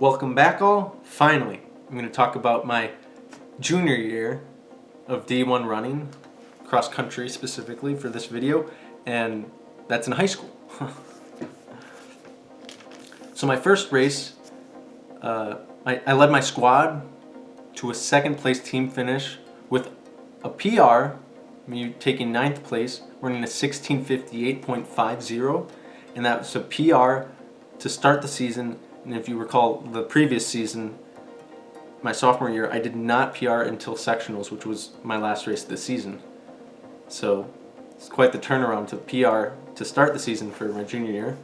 Welcome back all. Finally, I'm going to talk about my junior year of D1 running, cross country specifically for this video, and that's in high school. So my first race, I led my squad to a second place team finish with a PR, me taking 9th place, running a 16:58.50, and that was a PR to start the season. And if you recall the previous season, my sophomore year, I did not PR until sectionals, which was my last race of the season. So it's quite the turnaround to PR to start the season for my junior year.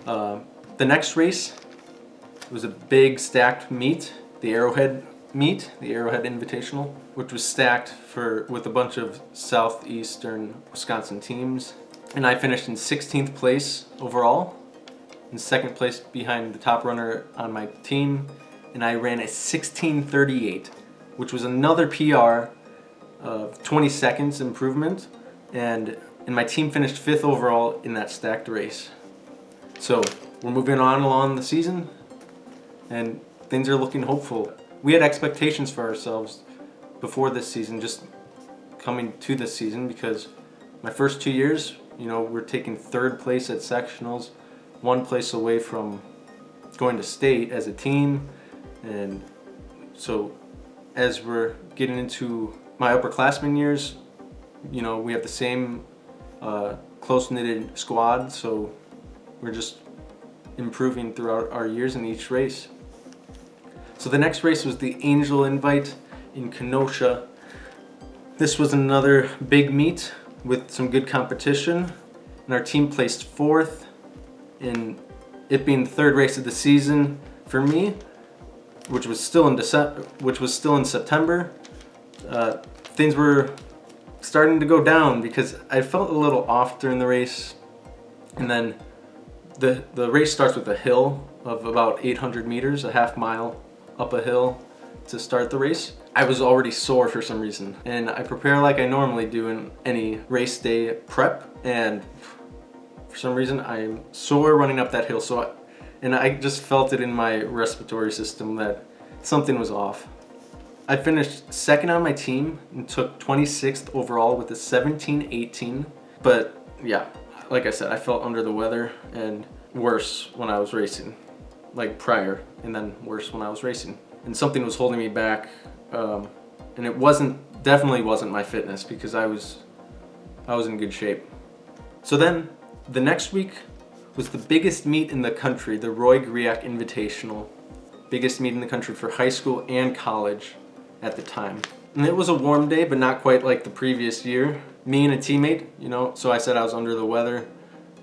The next race was a big stacked meet, the Arrowhead meet, the Arrowhead Invitational, which was stacked with a bunch of southeastern Wisconsin teams. And I finished in 16th place overall, in second place behind the top runner on my team, and I ran a 16:38, which was another PR of 20 seconds improvement, and my team finished 5th overall in that stacked race. So we're moving on along the season, and things are looking hopeful. We had expectations for ourselves before this season, just coming to this season, because my first 2 years, we're taking 3rd place at sectionals, 1 place away from going to state as a team. And so as we're getting into my upperclassmen years, we have the same close-knitted squad, so we're just improving throughout our years in each race. So the next race was the Angel Invite in Kenosha. This was another big meet with some good competition, and our team placed 4th in it being the 3rd race of the season for me, which was still in September. Things were starting to go down because I felt a little off during the race, and then the race starts with a hill of about 800 meters, a half mile up a hill to start the race. I was already sore for some reason, and I prepare like I normally do in any race day prep, and for some reason I'm sore running up that hill. And I just felt it in my respiratory system that something was off. I finished 2nd on my team and took 26th overall with a 17:18. But yeah, like I said, I felt under the weather and worse when I was racing, like prior, and then worse when I was racing. And something was holding me back, and it definitely wasn't my fitness, because I was in good shape. So then the next week was the biggest meet in the country, the Roy Griak Invitational. Biggest meet in the country for high school and college at the time. And it was a warm day, but not quite like the previous year. Me and a teammate, so I said I was under the weather.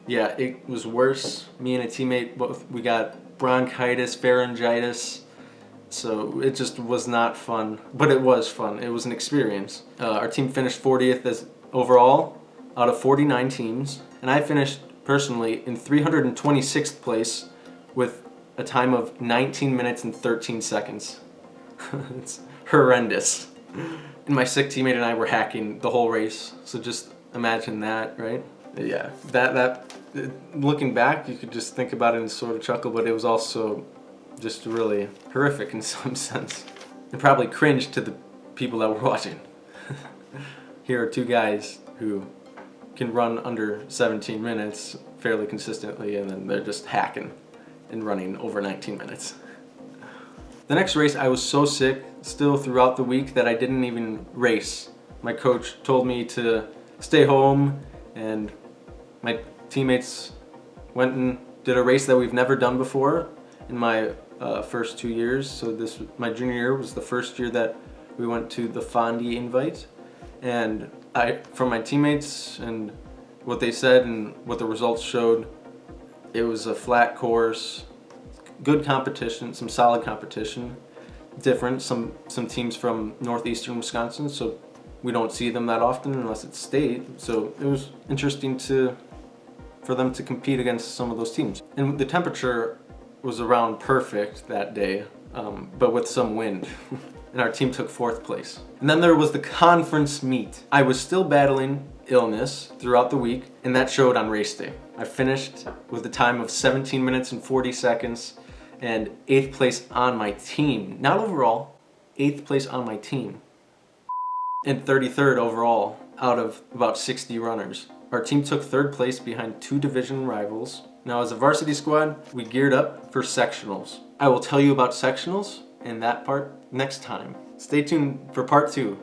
Yeah, it was worse. Me and a teammate, we got bronchitis, pharyngitis. So it just was not fun, but it was fun. It was an experience. Our team finished 40th overall out of 49 teams, and I finished personally in 326th place with a time of 19 minutes and 13 seconds. It's horrendous. And my sick teammate and I were hacking the whole race, so just imagine that, right? Yeah, that looking back, you could just think about it and sort of chuckle, but it was also just really horrific in some sense. And probably cringe to the people that were watching. Here are 2 guys who can run under 17 minutes fairly consistently, and then they're just hacking and running over 19 minutes. The next race, I was so sick still throughout the week that I didn't even race. My coach told me to stay home, and my teammates went and did a race that we've never done before in my first 2 years. So my junior year was the first year that we went to the Fondy Invite, and from my teammates and what they said and what the results showed, it was a flat course, good competition, some solid competition, different, some teams from northeastern Wisconsin, so we don't see them that often unless it's state, so it was interesting for them to compete against some of those teams. And the temperature was around perfect that day, but with some wind. And our team took 4th place. And then there was the conference meet. I was still battling illness throughout the week, and that showed on race day. I finished with a time of 17 minutes and 40 seconds, and 8th place on my team. Not overall, 8th place on my team. And 33rd overall out of about 60 runners. Our team took 3rd place behind 2 division rivals. Now as a varsity squad, we geared up for sectionals. I will tell you about sectionals and that part next time. Stay tuned for part 2.